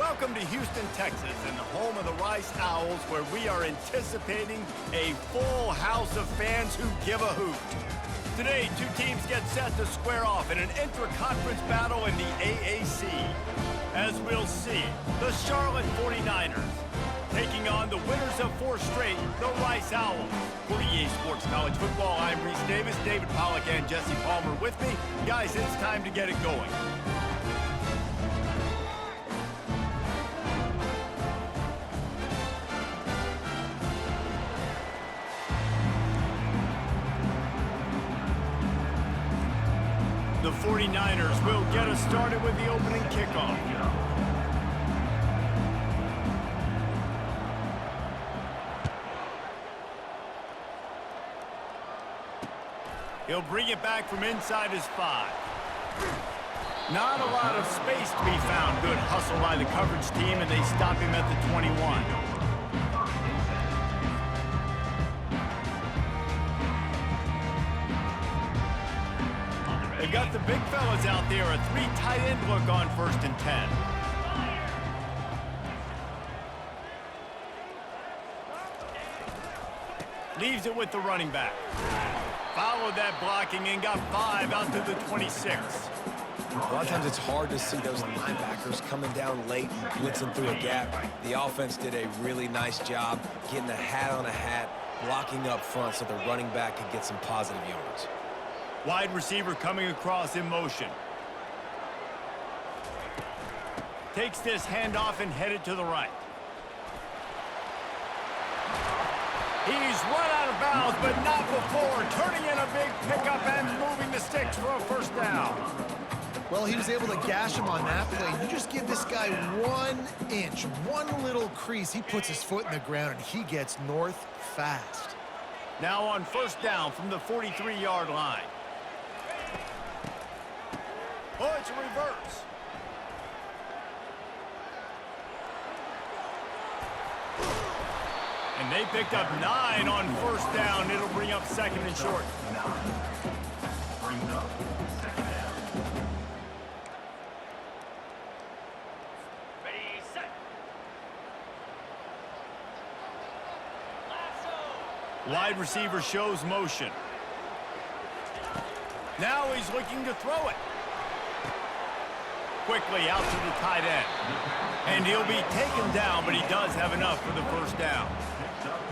Welcome to Houston, Texas, and the home of the Rice Owls, where we are anticipating a full house of fans who give a hoot. Today, two teams get set to square off in an intra-conference battle in the AAC. As we'll see, the Charlotte 49ers taking on the winners of 4 straight, the Rice Owls. For EA Sports College Football, I'm Reese Davis, David Pollack, and Jesse Palmer with me. Guys, it's time to get it going. The 49ers will get us started with the opening kickoff. He'll bring it back from inside his 5. Not a lot of space to be found. Good hustle by the coverage team, and they stop him at the 21. They've got the big fellas out there, a 3 tight end look on 1st and 10. Leaves it with the running back. Followed that blocking and got 5 out to the 26. A lot of times it's hard to see those linebackers coming down late and blitzing through a gap. The offense did a really nice job getting a hat on a hat, blocking up front so the running back could get some positive yards. Wide receiver coming across in motion. Takes this handoff and headed to the right. He's run out of bounds, but not before turning in a big pickup and moving the sticks for a 1st down. Well, he was able to gash him on that play. You just give this guy 1 inch, one little crease. He puts his foot in the ground, and he gets north fast. Now on 1st down from the 43-yard line. Oh, it's a reverse. And they picked up 9 on 1st down. It'll bring up 2nd and short. Ready, set. Wide receiver shows motion. Now he's looking to throw it. Quickly out to the tight end. And he'll be taken down, but he does have enough for the 1st down.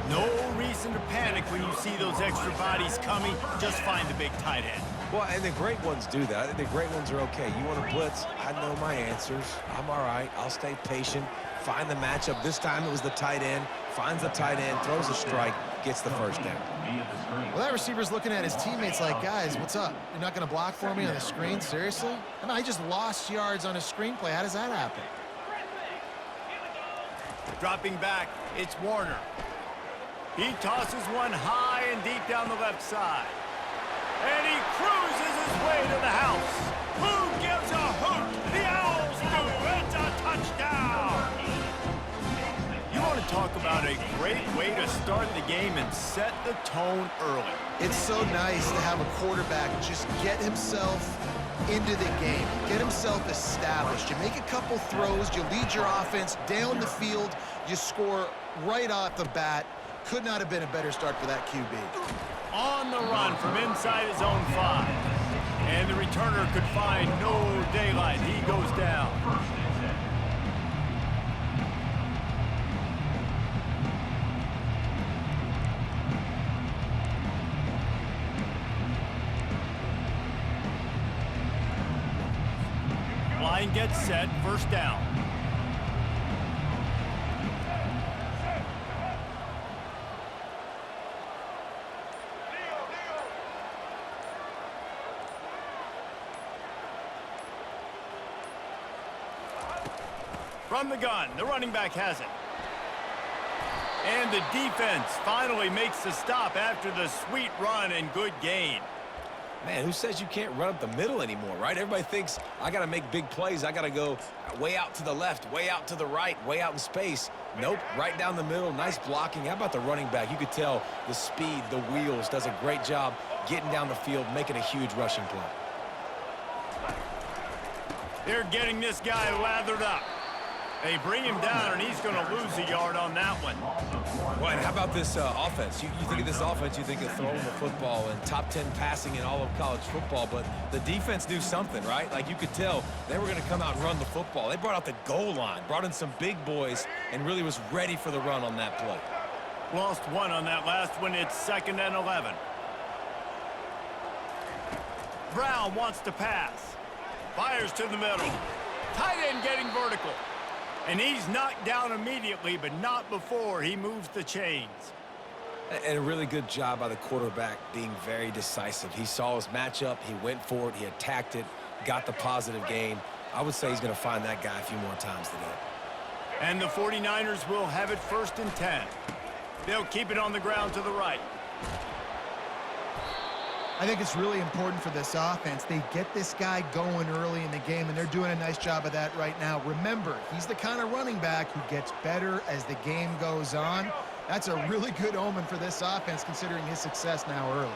No reason to panic when you see those extra bodies coming. Just find the big tight end. Well, and the great ones do that. I think the great ones are okay. You want to blitz? I know my answers. I'm all right. I'll stay patient. Find the matchup. This time it was the tight end. Finds the tight end, throws a strike, gets the 1st down. Well, that receiver's looking at his teammates like, guys, what's up? You're not going to block for me on the screen? Seriously? I mean, I just lost yards on a screenplay. How does that happen? Dropping back, it's Warner. He tosses one high and deep down the left side. And he cruises his way to the house. Who gives a hoot? The Owls do. It's a touchdown. You want to talk about a great way to start the game and set the tone early. It's so nice to have a quarterback just get himself into the game, get himself established. You make a couple throws, you lead your offense down the field, you score right off the bat. Could not have been a better start for that QB. On the run from inside his own 5. And the returner could find no daylight. He goes down. Line gets set, 1st down. From the gun, the running back has it. And the defense finally makes the stop after the sweet run and good gain. Man, who says you can't run up the middle anymore, right? Everybody thinks I got to make big plays. I got to go way out to the left, way out to the right, way out in space. Nope, right down the middle, nice blocking. How about the running back? You could tell the speed, the wheels, does a great job getting down the field, making a huge rushing play. They're getting this guy lathered up. They bring him down, and he's going to lose a yard on that one. Well, and how about this offense? You think of this offense, you think of throwing the football and top 10 passing in all of college football, but the defense knew something, right? Like you could tell they were going to come out and run the football. They brought out the goal line, brought in some big boys, and really was ready for the run on that play. Lost one on that last one. It's 2nd and 11. Brown wants to pass. Fires to the middle. Tight end getting vertical. And he's knocked down immediately, but not before he moves the chains. And a really good job by the quarterback being very decisive. He saw his matchup, he went for it, he attacked it, got the positive gain. I would say he's going to find that guy a few more times today. And the 49ers will have it 1st and 10. They'll keep it on the ground to the right. I think it's really important for this offense. They get this guy going early in the game, and they're doing a nice job of that right now. Remember, he's the kind of running back who gets better as the game goes on. That's a really good omen for this offense, considering his success now early.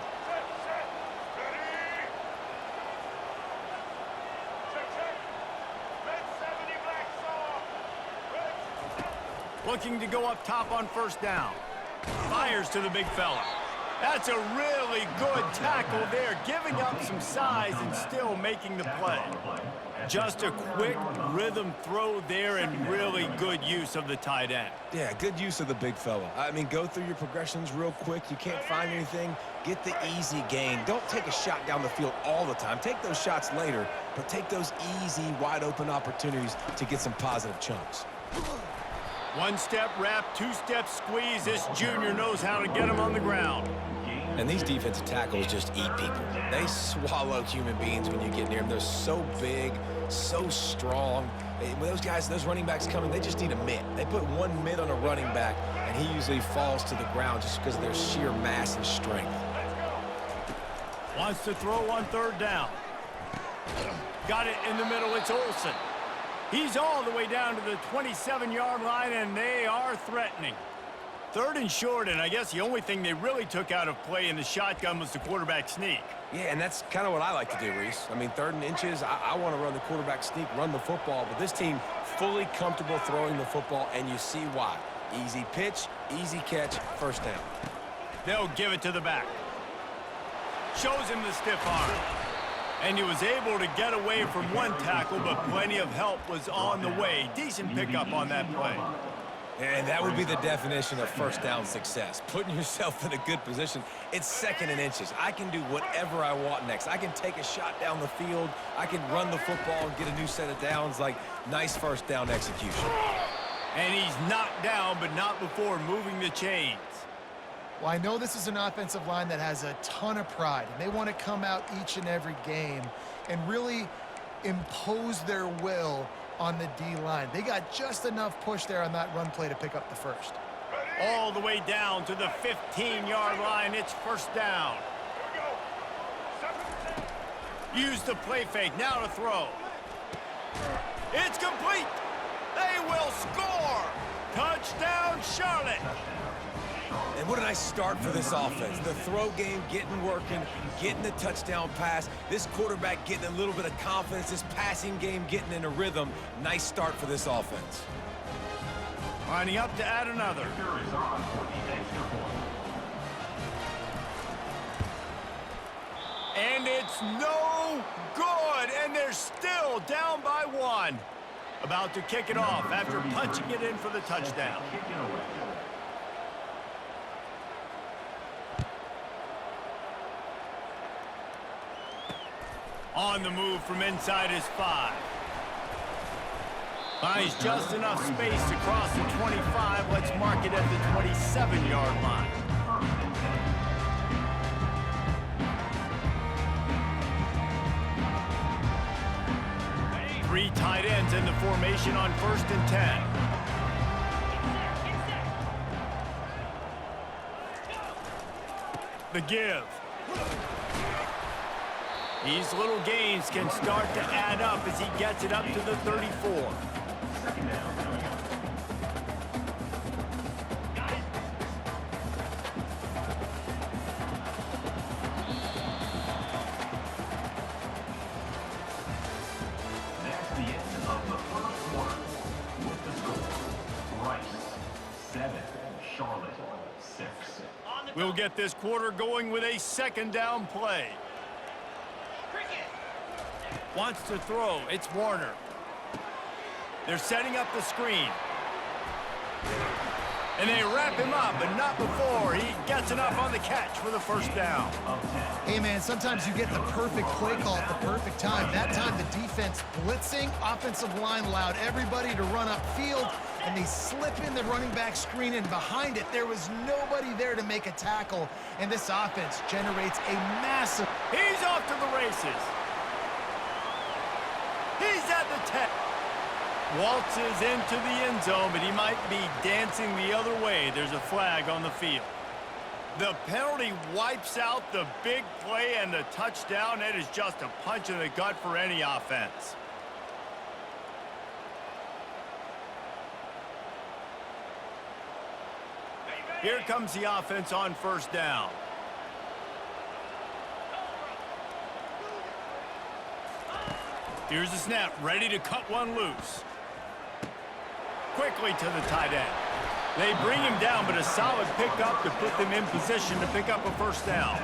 Looking to go up top on 1st down. Fires to the big fella. That's a really good tackle there, giving up some size and still making the play. Just a quick rhythm throw there and really good use of the tight end. Yeah, good use of the big fella. I mean, go through your progressions real quick. You can't find anything. Get the easy gain. Don't take a shot down the field all the time. Take those shots later, but take those easy, wide-open opportunities to get some positive chunks. One-step wrap, two-step squeeze. This junior knows how to get him on the ground. And these defensive tackles just eat people. They swallow human beings when you get near them. They're so big, so strong. When those guys, those running backs come in, they just need a mitt. They put one mitt on a running back, and he usually falls to the ground just because of their sheer mass and strength. Wants to throw on 3rd down. Got it in the middle. It's Olsen. He's all the way down to the 27-yard line, and they are threatening. 3rd and short, and I guess the only thing they really took out of play in the shotgun was the quarterback sneak. Yeah, and that's kind of what I like to do, Reese. I mean, 3rd and inches, I want to run the quarterback sneak, run the football, but this team fully comfortable throwing the football, and you see why. Easy pitch, easy catch, 1st down. They'll give it to the back. Shows him the stiff arm. And he was able to get away from one tackle, but plenty of help was on the way. Decent pickup on that play. And that would be the definition of 1st down success. Putting yourself in a good position. It's 2nd and inches. I can do whatever I want next. I can take a shot down the field. I can run the football and get a new set of downs. Like, nice 1st down execution. And he's knocked down, but not before moving the chains. Well, I know this is an offensive line that has a ton of pride, and they want to come out each and every game and really impose their will on the D-line. They got just enough push there on that run play to pick up the 1st. All the way down to the 15-yard line. It's 1st down. Use the play fake. Now to throw. It's complete. They will score. Touchdown, Charlotte. And what a nice start for this offense. The throw game getting working, getting the touchdown pass. This quarterback getting a little bit of confidence. This passing game getting in a rhythm. Nice start for this offense. Lining up to add another. And it's no good. And they're still down by 1. About to kick it off after punching it in for the touchdown. On the move from inside his 5. Buys just enough space to cross the 25. Let's mark it at the 27-yard line. Three tight ends in the formation on 1st and 10. The give. These little gains can start to add up as he gets it up to the 34. We'll get this quarter going with a second down play. Wants to throw. It's Warner. They're setting up the screen. And they wrap him up, but not before he gets enough on the catch for the first down. Hey, man, sometimes you get the perfect play call at the perfect time. That time, the defense blitzing, offensive line allowed everybody to run upfield, and they slip in the running back screen, and behind it, there was nobody there to make a tackle, and this offense generates a massive... He's off to the races. He's at the 10. Waltzes into the end zone, but he might be dancing the other way. There's a flag on the field. The penalty wipes out the big play and the touchdown. It is just a punch in the gut for any offense. Here comes the offense on first down. Here's the snap, ready to cut one loose. Quickly to the tight end. They bring him down, but a solid pickup to put them in position to pick up a first down.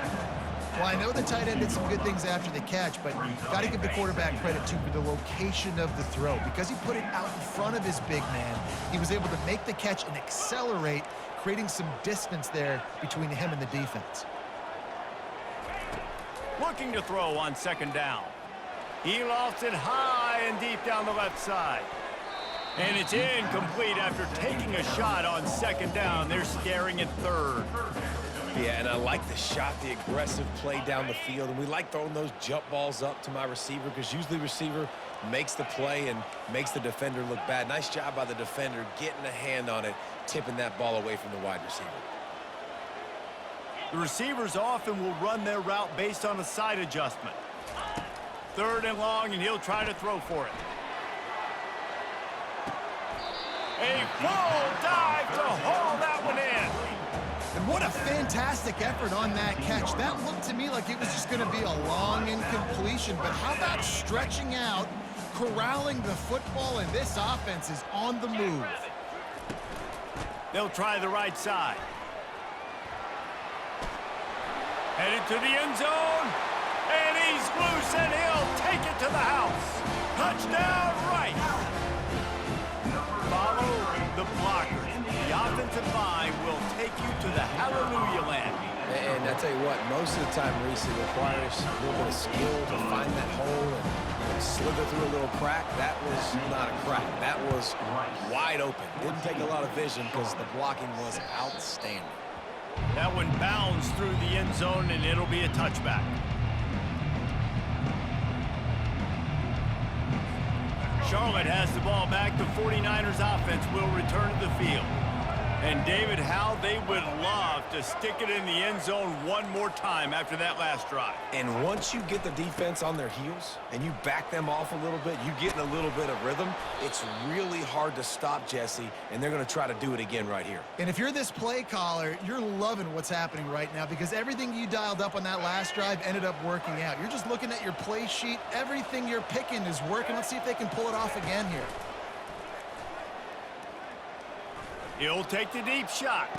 Well, I know the tight end did some good things after the catch, but you got to give the quarterback credit, too, for the location of the throw. Because he put it out in front of his big man, he was able to make the catch and accelerate, creating some distance there between him and the defense. Looking to throw on second down. He lofts it high and deep down the left side. And it's incomplete after taking a shot on second down. They're staring at third. Yeah, and I like the shot, the aggressive play down the field. And we like throwing those jump balls up to my receiver because usually receiver makes the play and makes the defender look bad. Nice job by the defender getting a hand on it, tipping that ball away from the wide receiver. The receivers often will run their route based on a side adjustment. Third and long, and he'll try to throw for it. A full dive to haul that one in. And what a fantastic effort on that catch. That looked to me like it was just going to be a long incompletion. But how about stretching out, corralling the football, and this offense is on the move. They'll try the right side. Headed to the end zone. And he's loose, and he'll take it to the house. Touchdown, right. Follow the blockers. The offensive line will take you to the hallelujah land. And I tell you what, most of the time, Reese, it requires a little bit of skill to find that hole and slither through a little crack. That was not a crack. That was wide open. Didn't take a lot of vision because the blocking was outstanding. That one bounds through the end zone, and it'll be a touchback. Charlotte has the ball back. The 49ers offense will return to the field. And David, how they would love to stick it in the end zone one more time after that last drive. And once you get the defense on their heels and you back them off a little bit, you get in a little bit of rhythm, it's really hard to stop Jesse, and they're going to try to do it again right here. And if you're this play caller, you're loving what's happening right now because everything you dialed up on that last drive ended up working out. You're just looking at your play sheet. Everything you're picking is working. Let's see if they can pull it off again here. He'll take the deep shot.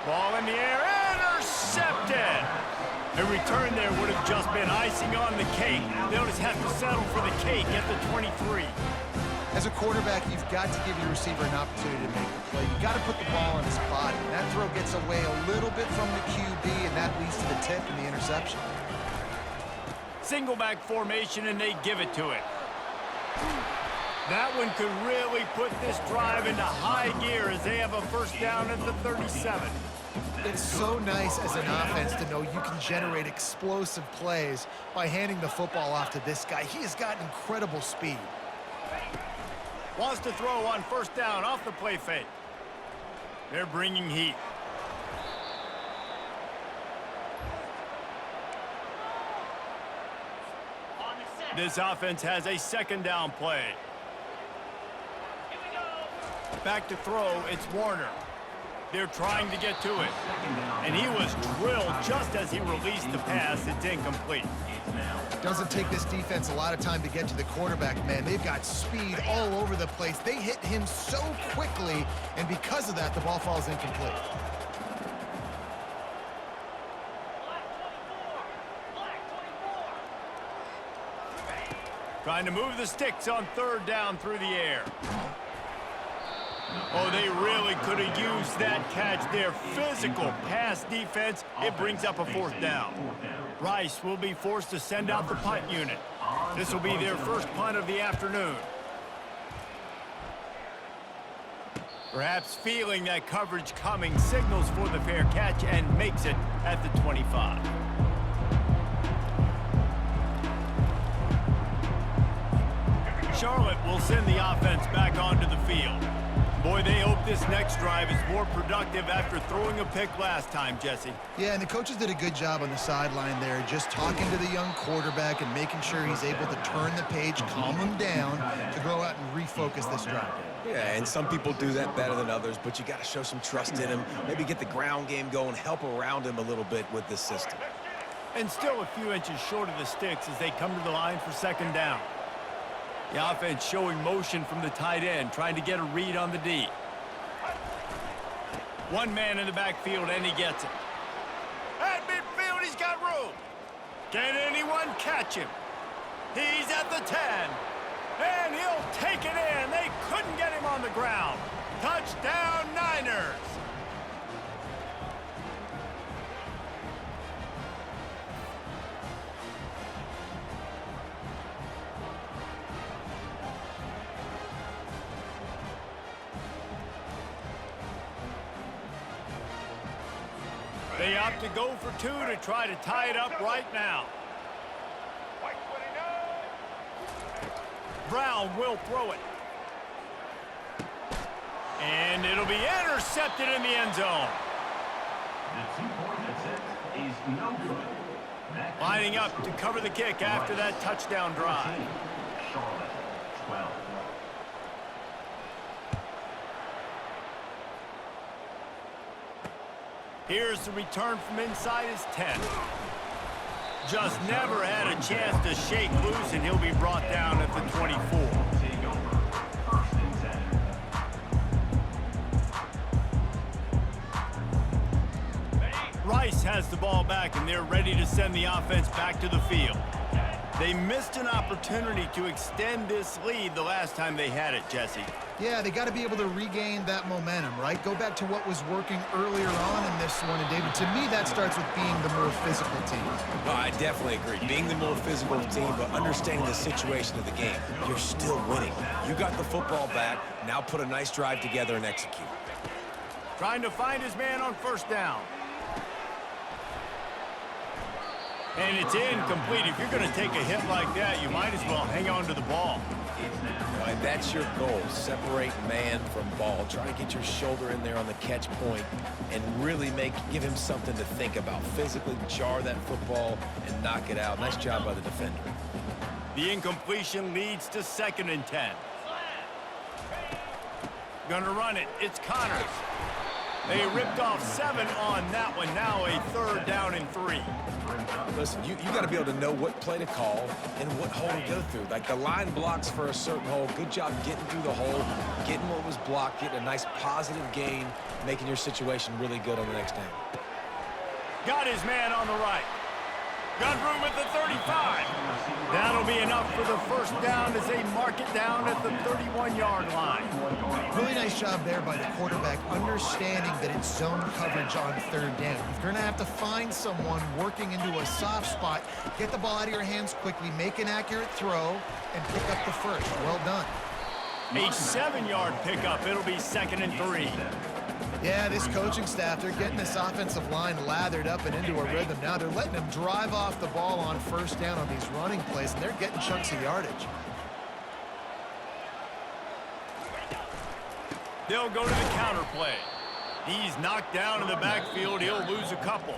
Ball in the air, intercepted. A return there would have just been icing on the cake. They'll just have to settle for the cake at the 23. As a quarterback, you've got to give your receiver an opportunity to make the play. You've got to put the ball on his body. And that throw gets away a little bit from the QB, and that leads to the tip and the interception. Single back formation, and they give it to it. That one could really put this drive into high gear as they have a first down at the 37. It's so nice as an offense to know you can generate explosive plays by handing the football off to this guy. He has got incredible speed. Wants to throw on first down off the play fake. They're bringing heat. This offense has a second down play. Back to throw, it's Warner. They're trying to get to it. And he was drilled just as he released the pass. It's incomplete. Doesn't take this defense a lot of time to get to the quarterback, man. They've got speed all over the place. They hit him so quickly, and because of that, the ball falls incomplete. Trying to move the sticks on third down through the air. Oh, they really could have used that catch there. Physical pass defense. It brings up a fourth down. Rice will be forced to send out the punt unit. This will be their first punt of the afternoon. Perhaps feeling that coverage coming, signals for the fair catch and makes it at the 25. Charlotte will send the offense back onto the field. Boy, they hope this next drive is more productive after throwing a pick last time, Jesse. Yeah, and the coaches did a good job on the sideline there, just talking to the young quarterback and making sure he's able to turn the page, calm him down to go out and refocus this drive. Yeah, and some people do that better than others, but you got to show some trust in him. Maybe get the ground game going, help around him a little bit with this system. And still a few inches short of the sticks as they come to the line for second down. The offense showing motion from the tight end, trying to get a read on the D. One man in the backfield, and he gets it. At midfield, he's got room. Can anyone catch him? He's at the 10. And he'll take it in. They couldn't get him on the ground. Touchdown, Niners. They opt to go for two to try to tie it up right now. Brown will throw it. And it'll be intercepted in the end zone. The 2-point attempt is no good. Lining up to cover the kick after that touchdown drive. Charlotte, 12. Here's the return from inside his 10. Just never had a chance to shake loose, and he'll be brought down at the 24. Take over. First and 10. Rice has the ball back, and they're ready to send the offense back to the field. They missed an opportunity to extend this lead the last time they had it, Jesse. Yeah, they got to be able to regain that momentum, right? Go back to what was working earlier on in this one. And, David, to me, that starts with being the more physical team. No, I definitely agree. Being the more physical team, but understanding the situation of the game. You're still winning. You got the football back. Now put a nice drive together and execute. Trying to find his man on first down. And it's incomplete. If you're going to take a hit like that, you might as well hang on to the ball. And that's your goal. Separate man from ball. Try to get your shoulder in there on the catch point and really give him something to think about. Physically jar that football and knock it out. Nice job by the defender. The incompletion leads to 2nd and 10. Gonna run it. It's Connors. They ripped off 7 on that one. Now a 3rd down and 3. Listen, you got to be able to know what play to call and what hole to go through. Like the line blocks for a certain hole. Good job getting through the hole, getting what was blocked, getting a nice positive gain, making your situation really good on the next down. Got his man on the right. Got room at the 35. That'll be enough for the first down as they mark it down at the 31-yard line. Really nice job there by the quarterback, understanding that it's zone coverage on 3rd down. You're going to have to find someone working into a soft spot, get the ball out of your hands quickly, make an accurate throw, and pick up the first. Well done. A 7-yard pickup. It'll be 2nd and 3. Yeah, this coaching staff, they're getting this offensive line lathered up and into a rhythm now. They're letting them drive off the ball on first down on these running plays, and they're getting chunks of yardage. They'll go to the counter play. He's knocked down in the backfield. He'll lose a couple.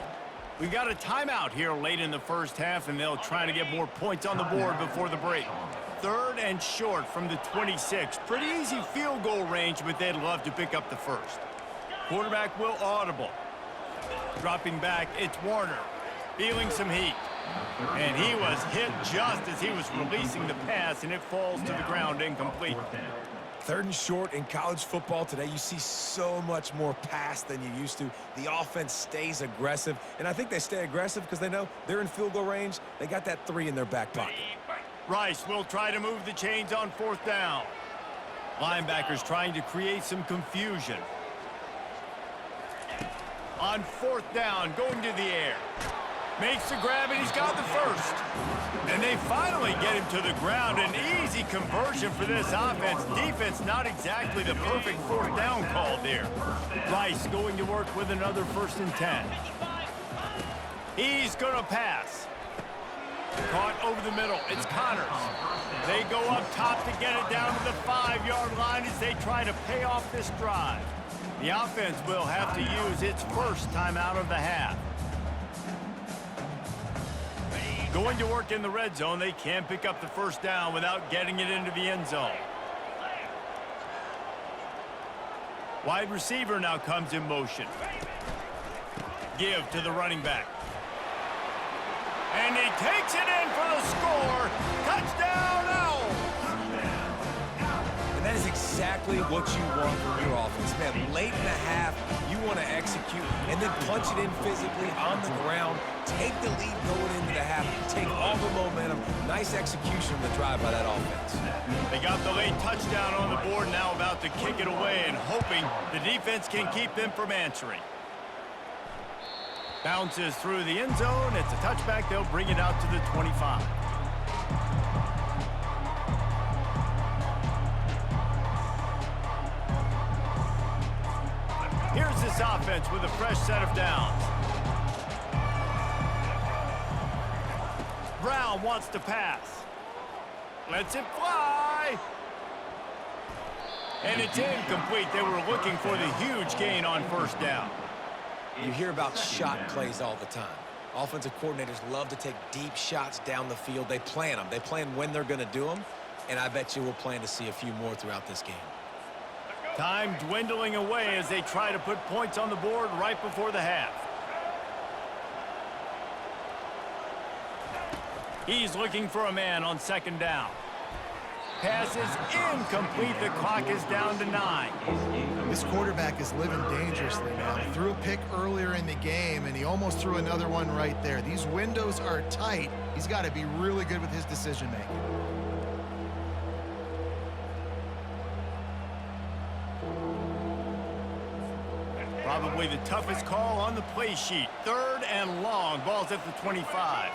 We've got a timeout here late in the first half, and they'll try to get more points on the board before the break. 3rd and short from the 26. Pretty easy field goal range, but they'd love to pick up the first. Quarterback will audible. Dropping back, it's Warner. Feeling some heat. And he was hit just as he was releasing the pass, and it falls to the ground incomplete. 3rd and short in college football today. You see so much more pass than you used to. The offense stays aggressive, and I think they stay aggressive because they know they're in field goal range. They got that 3 in their back pocket. Rice will try to move the chains on 4th down. Linebackers trying to create some confusion. On 4th down, going to the air. Makes the grab, and he's got the first. And they finally get him to the ground. An easy conversion for this offense. Defense, not exactly the perfect 4th down call there. Rice going to work with another 1st and 10. He's going to pass. Caught over the middle. It's Connors. They go up top to get it down to the 5-yard line as they try to pay off this drive. The offense will have to use its first timeout of the half. Going to work in the red zone. They can't pick up the 1st down without getting it into the end zone. Wide receiver now comes in motion. Give to the running back. And he takes it in for the score. Touchdown, Owls! And that is exactly what you want from your offense, man. Late in the half, you want to execute and then punch it in physically on the ground. Take the lead going into the half. Take all the momentum. Nice execution of the drive by that offense. They got the late touchdown on the board, now about to kick it away and hoping the defense can keep them from answering. Bounces through the end zone. It's a touchback. They'll bring it out to the 25. Here's this offense with a fresh set of downs. Brown wants to pass. Lets it fly. And it's incomplete. They were looking for the huge gain on 1st down. You hear about shot plays all the time. Offensive coordinators love to take deep shots down the field. They plan them. They plan when they're going to do them, and I bet you we'll plan to see a few more throughout this game. Time dwindling away as they try to put points on the board right before the half. He's looking for a man on 2nd down. Pass is incomplete. The clock is down to 9. This quarterback is living dangerously now. He threw a pick earlier in the game, and he almost threw another one right there. These windows are tight. He's got to be really good with his decision-making. Probably the toughest call on the play sheet. 3rd and long. Ball's at the 25.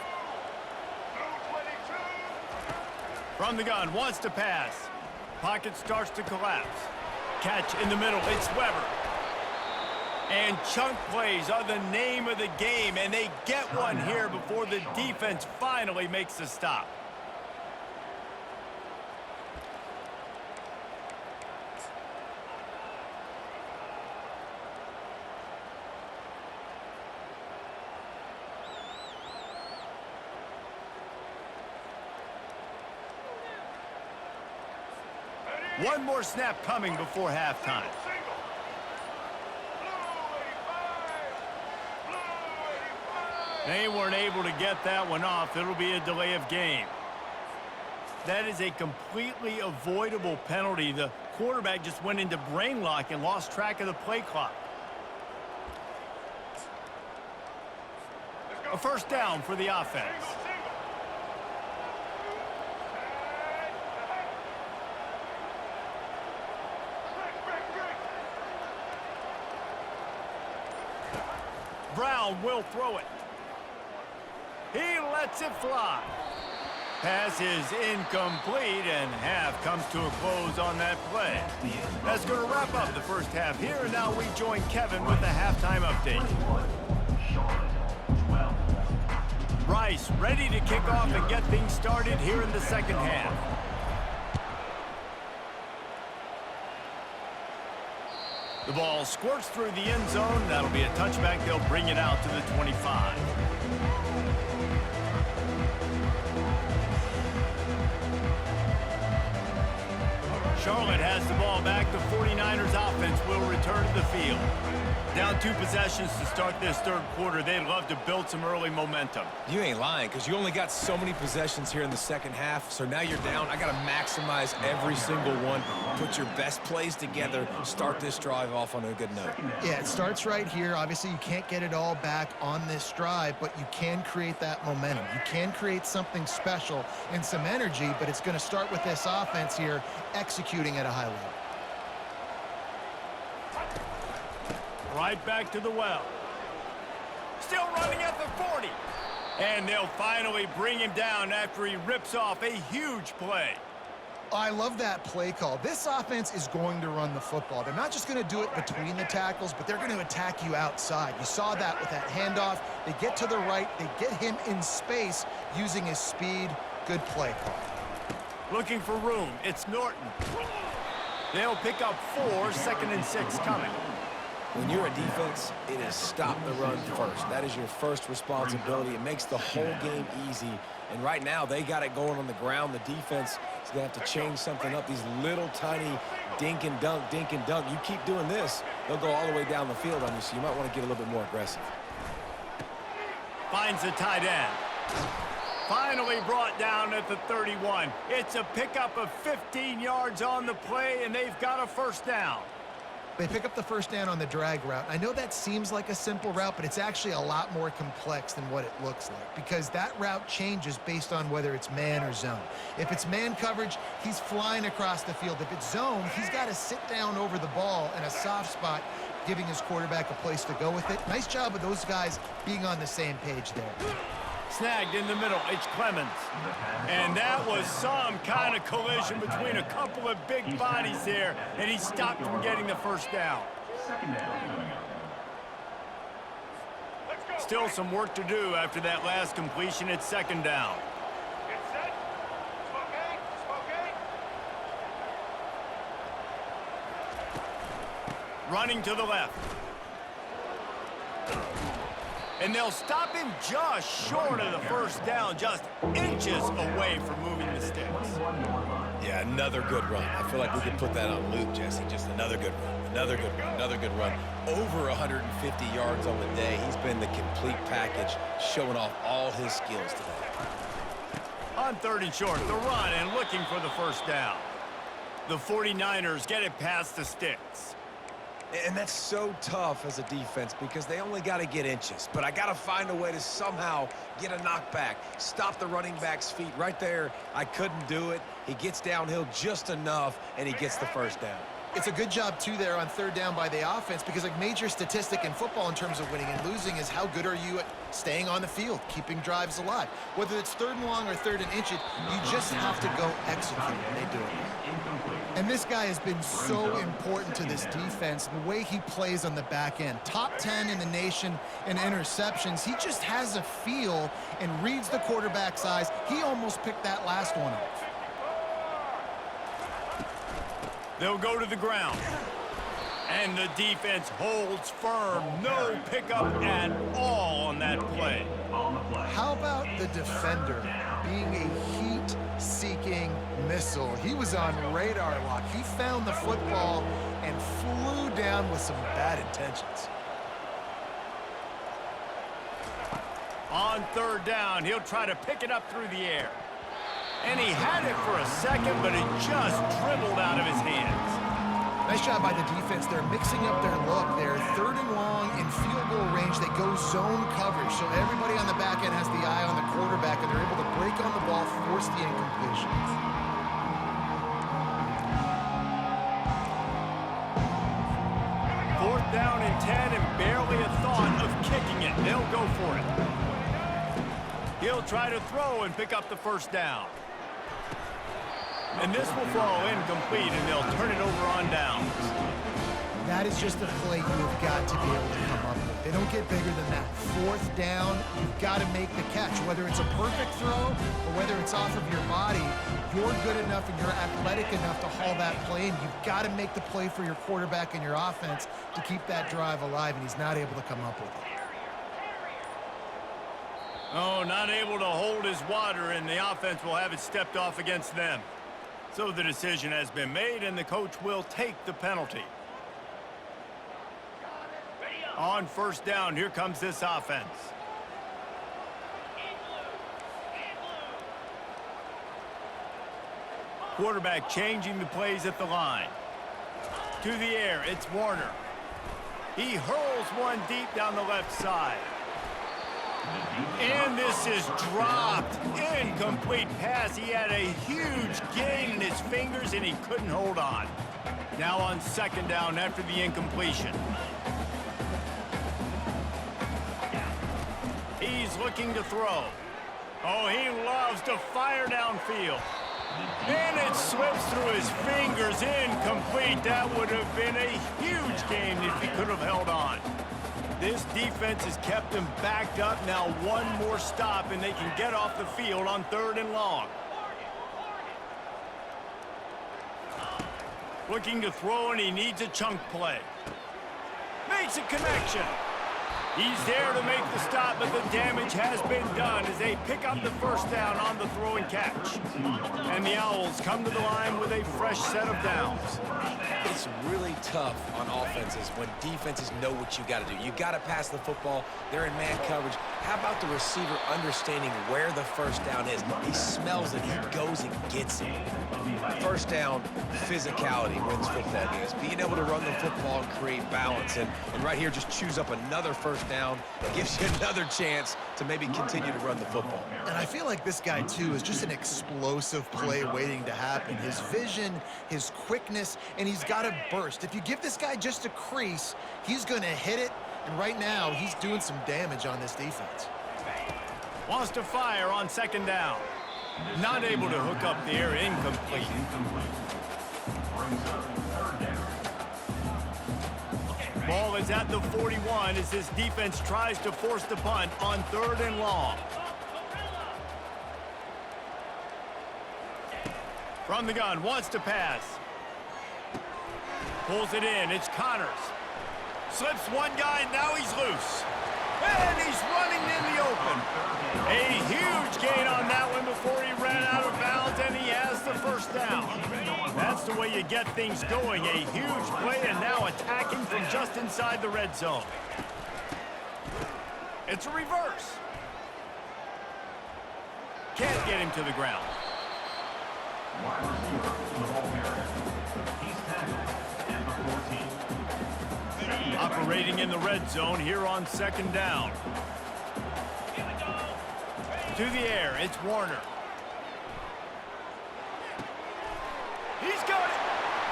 From the gun, wants to pass. Pocket starts to collapse. Catch in the middle, it's Weber. And chunk plays are the name of the game, and they get one here before the defense finally makes the stop. One more snap coming before halftime. They weren't able to get that one off. It'll be a delay of game. That is a completely avoidable penalty. The quarterback just went into brain lock and lost track of the play clock. A 1st down for the offense. Brown will throw it. He lets it fly. Pass is incomplete, and half comes to a close on that play. That's going to wrap up the 1st half here, and now we join Kevin with the halftime update. Rice ready to kick off and get things started here in the 2nd half. The ball squirts through the end zone. That'll be a touchback. They'll bring it out to the 25. Charlotte has the ball back. The 49ers offense will return to the field. Down 2 possessions to start this third quarter. They'd love to build some early momentum. You ain't lying, because you only got so many possessions here in the second half. So now you're down. I got to maximize every single one. Put your best plays together. Start this drive off on a good note. Yeah, it starts right here. Obviously, you can't get it all back on this drive, but you can create that momentum. You can create something special and some energy, but it's going to start with this offense here executing at a high level. Right back to the well. Still running at the 40. And they'll finally bring him down after he rips off a huge play. I love that play call. This offense is going to run the football. They're not just going to do it between the tackles, but they're going to attack you outside. You saw that with that handoff. They get to the right. They get him in space using his speed. Good play call. Looking for room. It's Norton. They'll pick up 4, 2nd and 6 coming. When you're a defense, it is stop the run first. That is your first responsibility. It makes the whole game easy. And right now, they got it going on the ground. The defense is going to have to change something up. These little tiny dink and dunk, dink and dunk. You keep doing this, they'll go all the way down the field on you, so you might want to get a little bit more aggressive. Finds the tight end. Finally brought down at the 31. It's a pickup of 15 yards on the play, and they've got a first down. They pick up the first down on the drag route. I know that seems like a simple route, but it's actually a lot more complex than what it looks like because that route changes based on whether it's man or zone. If it's man coverage, he's flying across the field. If it's zone, he's got to sit down over the ball in a soft spot, giving his quarterback a place to go with it. Nice job of those guys being on the same page there. Snagged in the middle. It's Clemens. And that was some kind of collision between a couple of big bodies there, and he stopped from getting the first down. Still some work to do after that last completion. It's 2nd down. Running to the left. And they'll stop him just short of the first down, just inches away from moving the sticks. Yeah, another good run. I feel like we could put that on loop, Jesse. Just another good run, another good run, another good run. Over 150 yards on the day. He's been the complete package, showing off all his skills today. On 3rd and short, the run and looking for the first down. The 49ers get it past the sticks. And that's so tough as a defense because they only got to get inches. But I got to find a way to somehow get a knockback, stop the running back's feet. Right there, I couldn't do it. He gets downhill just enough, and he gets the first down. It's a good job, too, there on 3rd down by the offense because a major statistic in football in terms of winning and losing is how good are you at staying on the field, keeping drives alive. Whether it's 3rd and long or 3rd and inches, you just have to go execute, and they do it. And this guy has been so important to this defense, the way he plays on the back end. Top 10 in the nation in interceptions. He just has a feel and reads the quarterback's eyes. He almost picked that last one off. They'll go to the ground. And the defense holds firm. No pickup at all on that play. How about the defender being a heat-seeking missile? He was on radar lock. He found the football and flew down with some bad intentions. On 3rd down, he'll try to pick it up through the air. And he had it for a second, but it just dribbled out of his hands. Nice job by the defense. They're mixing up their look. They're 3rd and long in field goal range. They go zone coverage. So everybody on the back end has the eye on the quarterback, and they're able to break on the ball, force the incompletion. 4th down and 10, and barely a thought of kicking it. They'll go for it. He'll try to throw and pick up the first down. And this will fall incomplete, and they'll turn it over on downs. That is just a play you've got to be able to come up with. They don't get bigger than that. 4th down, you've got to make the catch. Whether it's a perfect throw or whether it's off of your body, you're good enough and you're athletic enough to haul that play, and you've got to make the play for your quarterback and your offense to keep that drive alive, and he's not able to come up with it. Oh, not able to hold his water, and the offense will have it stepped off against them. So the decision has been made, and the coach will take the penalty. On first down, here comes this offense. Quarterback changing the plays at the line. To the air, it's Warner. He hurls one deep down the left side. And this is dropped. Incomplete pass. He had a huge gain in his fingers, and he couldn't hold on. Now on second down after the incompletion. He's looking to throw. Oh, he loves to fire downfield. And it slips through his fingers. Incomplete. That would have been a huge gain if he could have held on. This defense has kept them backed up. Now one more stop, and they can get off the field on 3rd and long. Looking to throw, and he needs a chunk play. Makes a connection. He's there to make the stop, but the damage has been done as they pick up the first down on the throw and catch. And the Owls come to the line with a fresh set of downs. It's really tough on offenses when defenses know what you got to do. You got to pass the football. They're in man coverage. How about the receiver understanding where the first down is? He smells it. He goes and gets it. First down, physicality wins football games. Being able to run the football and create balance. And right here, just choose up another first down. Gives you another chance to maybe continue to run the football. And I feel like this guy, too, is just an explosive play waiting to happen. His vision, his quickness, and he's got a burst. If you give this guy just a crease, he's going to hit it. And right now, he's doing some damage on this defense. Wants to fire on second down. Not able to hook up the air. Incomplete. Ball is at the 41 as this defense tries to force the punt on 3rd and long. From the gun, wants to pass. Pulls it in, it's Connors. Slips one guy, now he's loose. And he's running in the open. A huge gain on that one before he ran out of bounds, and he has the first down. That's the way you get things going. A huge play, and now attacking from just inside the red zone. It's a reverse. Can't get him to the ground. Operating in the red zone here on second down. To the air, it's Warner. He's got it.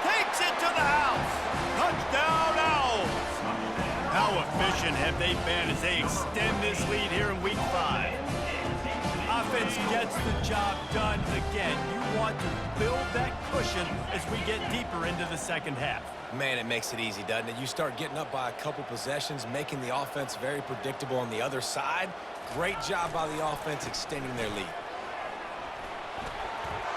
Takes it to the house. Touchdown, Owls. How efficient have they been as they extend this lead here in week 5? Offense gets the job done again. You want to build that cushion as we get deeper into the second half. Man, it makes it easy, doesn't it? You start getting up by a couple possessions, making the offense very predictable on the other side. Great job by the offense extending their lead.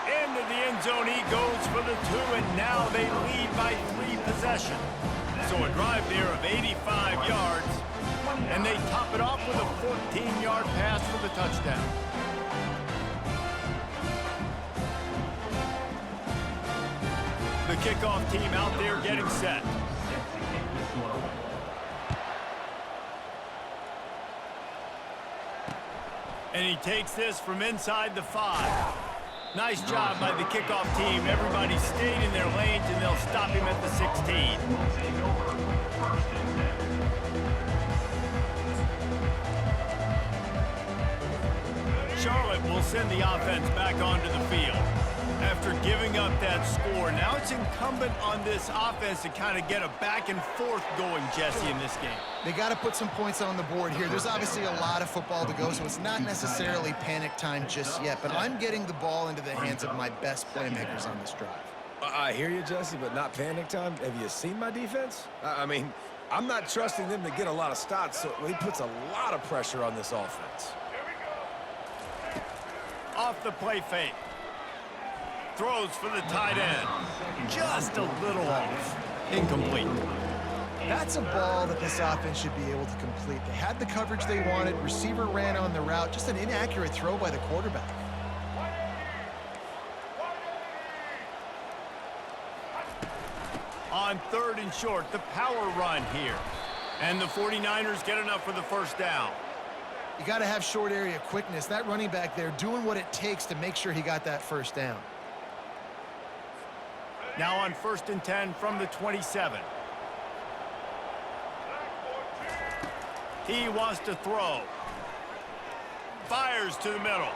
Into the end zone he goes for the 2, and now they lead by 3 possessions. So a drive there of 85 yards, and they top it off with a 14-yard pass for the touchdown. The kickoff team out there getting set. And he takes this from inside the 5. Nice job by the kickoff team. Everybody stayed in their lanes, and they'll stop him at the 16. Charlotte will send the offense back onto the field. After giving up that score, now it's incumbent on this offense to kind of get a back and forth going, Jesse, in this game. They got to put some points on the board here. There's obviously a lot of football to go, so it's not necessarily panic time just yet, but I'm getting the ball into the hands of my best playmakers on this drive. I hear you, Jesse, but not panic time. Have you seen my defense? I mean, I'm not trusting them to get a lot of stops, so he puts a lot of pressure on this offense. Off the play fake. Throws for the tight end. Just a little off. Incomplete. That's a ball that this offense should be able to complete. They had the coverage they wanted. Receiver ran on the route. Just an inaccurate throw by the quarterback. On 3rd and short, the power run here. And the 49ers get enough for the first down. You got to have short area quickness. That running back there doing what it takes to make sure he got that first down. Now on 1st and 10 from the 27. He wants to throw. Fires to the middle.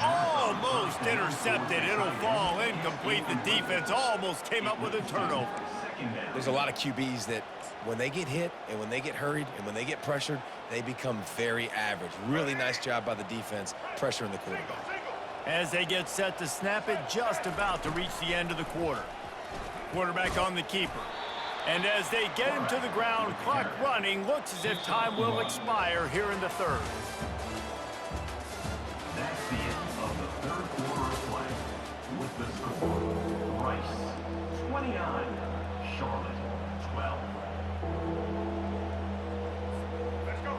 Almost intercepted. It'll fall incomplete. The defense almost came up with a turnover. There's a lot of QBs that when they get hit and when they get hurried and when they get pressured, they become very average. Really nice job by the defense pressuring the quarterback. As they get set to snap it, just about to reach the end of the quarter. Quarterback on the keeper. And as they get him to the ground, clock running, looks as if time will expire here in the 3rd. That's the end of the 3rd quarter of play. With the score, Rice 29, Charlotte 12.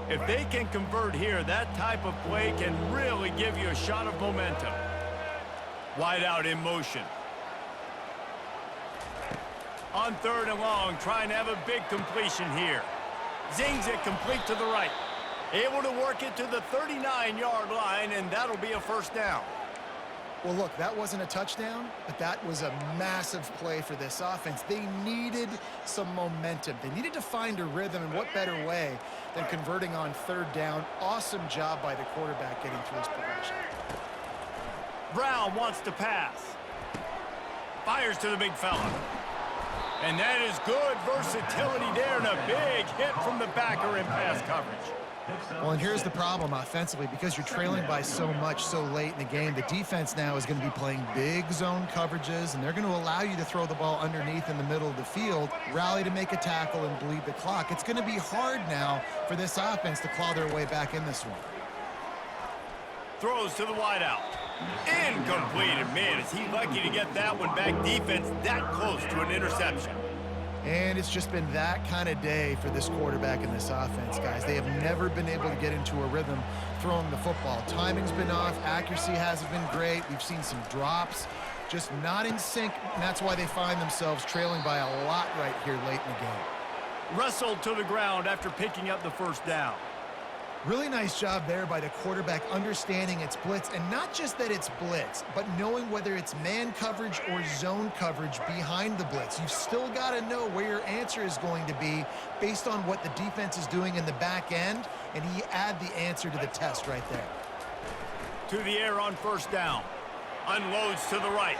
If they can convert here, that type of play can really give you a shot of momentum. Wide out in motion. On 3rd and long, trying to have a big completion here. Zings it complete to the right. Able to work it to the 39-yard line, and that'll be a first down. Well, look, that wasn't a touchdown, but that was a massive play for this offense. They needed some momentum. They needed to find a rhythm, and what better way than converting on 3rd down. Awesome job by the quarterback getting through his progression. Brown wants to pass. Fires to the big fella. And that is good versatility there, and a big hit from the backer in pass coverage. Well, and here's the problem offensively. Because you're trailing by so much so late in the game, the defense now is going to be playing big zone coverages, and they're going to allow you to throw the ball underneath in the middle of the field, rally to make a tackle, and bleed the clock. It's going to be hard now for this offense to claw their way back in this one. Throws to the wideout. Incomplete, and man, is he lucky to get that one back. Defense that close to an interception. And it's just been that kind of day for this quarterback and this offense, guys. They have never been able to get into a rhythm throwing the football. Timing's been off. Accuracy hasn't been great. We've seen some drops. Just not in sync, and that's why they find themselves trailing by a lot right here late in the game. Wrestled to the ground after picking up the first down. Really nice job there by the quarterback understanding it's blitz, and not just that it's blitz, but knowing whether it's man coverage or zone coverage behind the blitz. You've still got to know where your answer is going to be based on what the defense is doing in the back end, and he add the answer to the test right there. To the air on first down. Unloads to the right.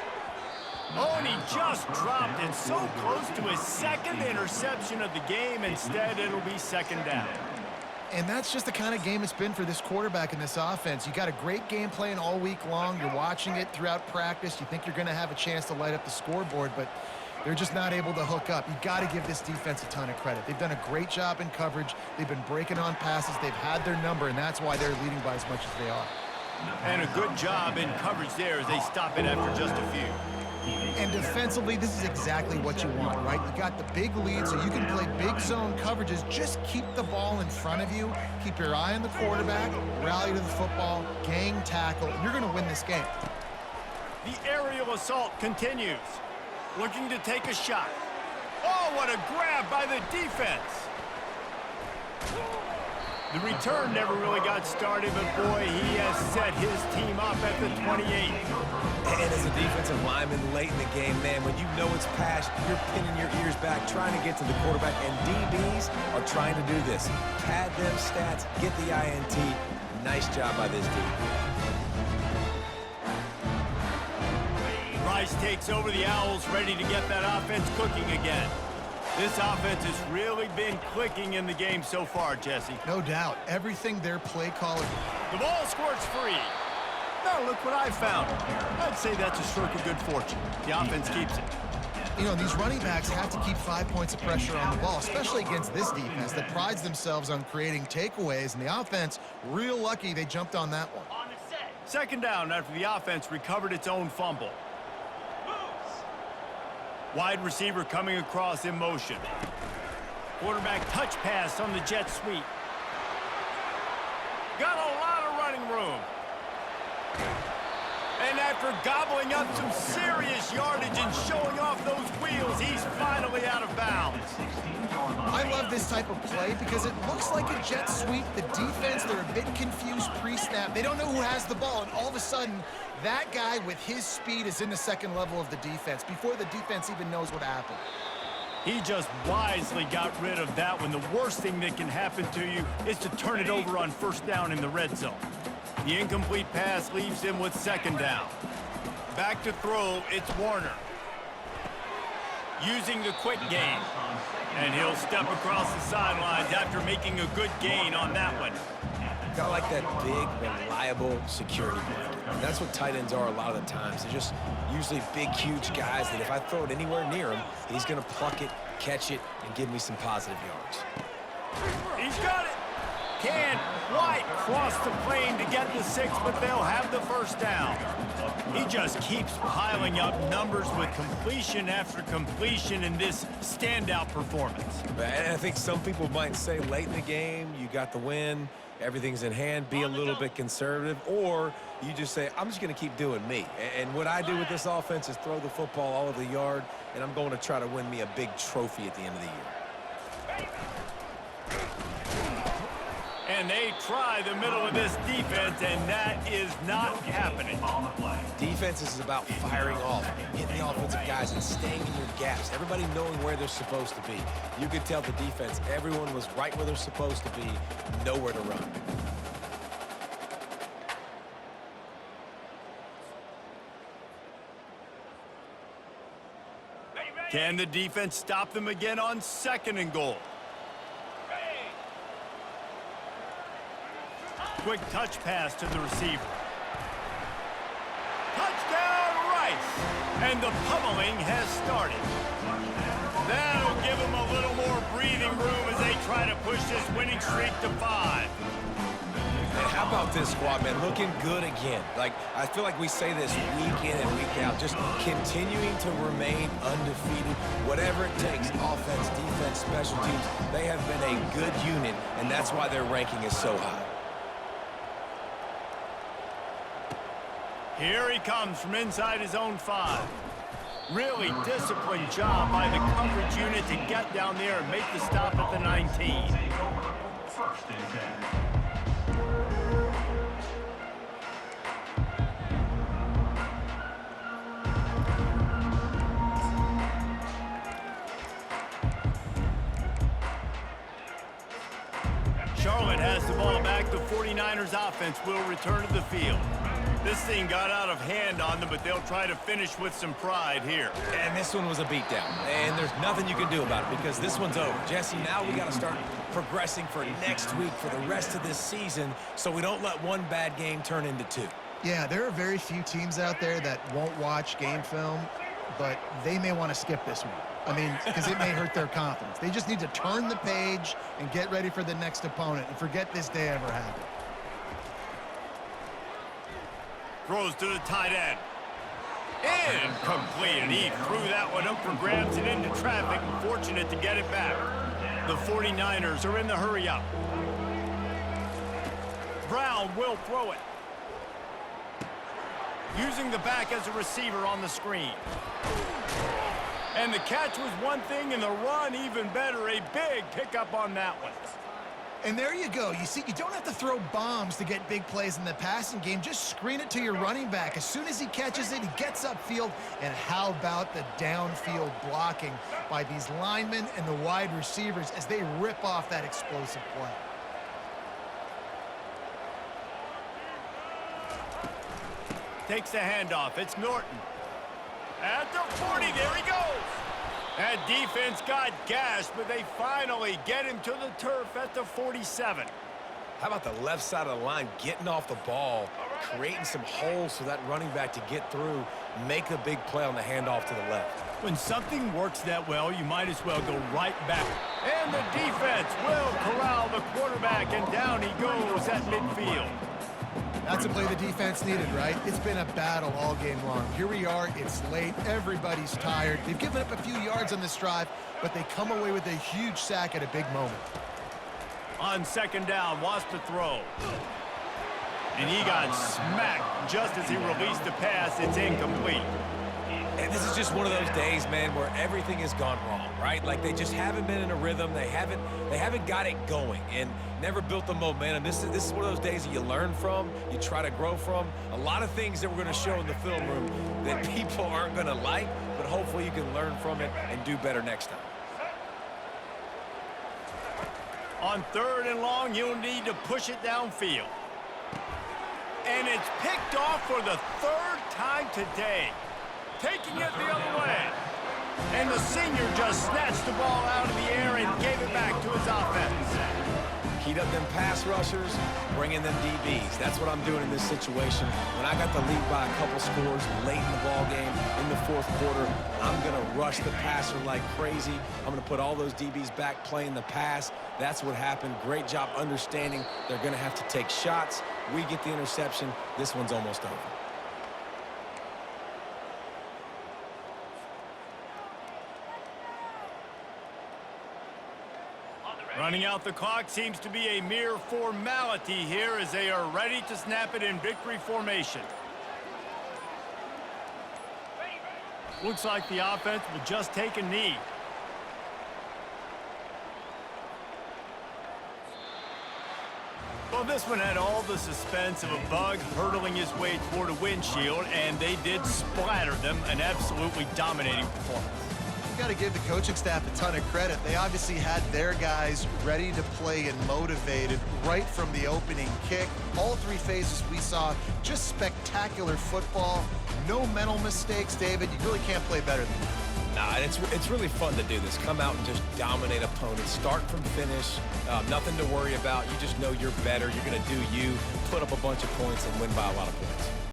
Oh, and he just dropped it so close to his 2nd interception of the game. Instead, it'll be 2nd down. And that's just the kind of game it's been for this quarterback in this offense. You got a great game plan all week long. You're watching it throughout practice. You think you're going to have a chance to light up the scoreboard, but they're just not able to hook up. You got to give this defense a ton of credit. They've done a great job in coverage. They've been breaking on passes. They've had their number, and that's why they're leading by as much as they are. And a good job in coverage there as they stop it after just a few. And defensively, this is exactly what you want, right? You got the big lead, so you can play big zone coverages. Just keep the ball in front of you. Keep your eye on the quarterback, rally to the football, gang tackle, and you're going to win this game. The aerial assault continues. Looking to take a shot. Oh, what a grab by the defense. The return never really got started, but boy, he has set his team up at the 28. And as a defensive lineman late in the game, man, when you know it's pass, you're pinning your ears back, trying to get to the quarterback, and DBs are trying to do this. Pad them stats, get the INT. Nice job by this D. Rice takes over the Owls, ready to get that offense cooking again. This offense has really been clicking in the game so far, Jesse. No doubt. Everything their play caller. The ball squirts free. Now look what I found. I'd say that's a stroke of good fortune. The offense keeps it. You know, these running backs have to keep 5 points of pressure on the ball, especially against this defense that prides themselves on creating takeaways, and the offense, real lucky they jumped on that one. On the set. 2nd down after the offense recovered its own fumble. Wide receiver coming across in motion. Quarterback touch pass on the jet sweep. Got a lot of running room. And after gobbling up some serious yardage and showing off those wheels, he's finally barely out of bounds. I love this type of play because it looks like a jet sweep. The defense, they're a bit confused pre-snap. They don't know who has the ball, and all of a sudden, that guy with his speed is in the second level of the defense before the defense even knows what happened. He just wisely got rid of that one. The worst thing that can happen to you is to turn it over on first down in the red zone. The incomplete pass leaves him with second down. Back to throw, it's Warner. Using the quick game. And he'll step across the sidelines after making a good gain on that one. Kind of like that big, reliable security blanket. And that's what tight ends are a lot of the times. They're just usually big, huge guys that if I throw it anywhere near him, he's going to pluck it, catch it, and give me some positive yards. He's got it. Can't quite cross the plane to get the 6, but they'll have the first down. He just keeps piling up numbers with completion after completion in this standout performance. And I think some people might say late in the game, you got the win, everything's in hand, be a little bit conservative, or you just say, I'm just going to keep doing me. And what I do with this offense is throw the football all over the yard, and I'm going to try to win me a big trophy at the end of the year. And they try the middle of this defense, and that is not happening. Defense is about firing off, hitting the offensive guys, and staying in your gaps. Everybody knowing where they're supposed to be. You could tell the defense, everyone was right where they're supposed to be, nowhere to run. Can the defense stop them again on 2nd and goal? Quick touch pass to the receiver. Touchdown, Rice! And the pummeling has started. That'll give them a little more breathing room as they try to push this winning streak to 5. And how about this squad, man? Looking good again. Like, I feel like we say this week in and week out, just continuing to remain undefeated. Whatever it takes, offense, defense, special teams, they have been a good unit, and that's why their ranking is so high. Here he comes from inside his own 5. Really disciplined job by the coverage unit to get down there and make the stop at the 19. First and 10. Charlotte has the ball back. The 49ers offense will return to the field. This thing got out of hand on them, but they'll try to finish with some pride here. And this one was a beatdown, and there's nothing you can do about it because this one's over. Jesse, now we got to start progressing for next week, for the rest of this season, so we don't let one bad game turn into 2. Yeah, there are very few teams out there that won't watch game film, but they may want to skip this one. I mean, because it may hurt their confidence. They just need to turn the page and get ready for the next opponent and forget this day ever happened. Throws to the tight end. Incomplete, and he threw that one up for grabs and into traffic. Fortunate to get it back. The 49ers are in the hurry up. Brown will throw it. Using the back as a receiver on the screen. And the catch was one thing, and the run even better. A big pickup on that one. And there you go. You see, you don't have to throw bombs to get big plays in the passing game. Just screen it to your running back. As soon as he catches it, he gets upfield. And how about the downfield blocking by these linemen and the wide receivers as they rip off that explosive play? Takes the handoff. It's Norton. At the 40, there he goes. That defense got gashed, but they finally get him to the turf at the 47. How about the left side of the line getting off the ball, creating some holes for that running back to get through, make a big play on the handoff to the left. When something works that well, you might as well go right back. And the defense will corral the quarterback, and down he goes at midfield. That's a play the defense needed, right? It's been a battle all game long. Here we are. It's late. Everybody's tired. They've given up a few yards on this drive, but they come away with a huge sack at a big moment. On 2nd down, wants to throw. And he got smacked just as he released the pass. It's incomplete. And this is just one of those days, man, where everything has gone wrong, right? Like they just haven't been in a rhythm. They haven't got it going and never built the momentum. This is one of those days that you learn from, you try to grow from. A lot of things that we're going to show in the film room that people aren't going to like, but hopefully you can learn from it and do better next time. On 3rd and long, you'll need to push it downfield. And it's picked off for the 3rd time today. Taking it the other way. And the senior just snatched the ball out of the air and gave it back to his offense. Heat up them pass rushers, bring in them DBs. That's what I'm doing in this situation. When I got the lead by a couple scores late in the ball game, in the 4th quarter, I'm going to rush the passer like crazy. I'm going to put all those DBs back playing the pass. That's what happened. Great job understanding they're going to have to take shots. We get the interception. This one's almost over. Running out the clock seems to be a mere formality here as they are ready to snap it in victory formation. Looks like the offense will just take a knee. Well, this one had all the suspense of a bug hurtling his way toward a windshield, and they did splatter them. An absolutely dominating performance. Got to give the coaching staff a ton of credit. They obviously had their guys ready to play and motivated right from the opening kick. All 3 phases we saw just spectacular football. No mental mistakes, David. You really can't play better than that. Nah, and it's really fun to do this. Come out and just dominate opponents. Start from finish. Nothing to worry about. You just know you're better. You're going to do you, put up a bunch of points, and win by a lot of points.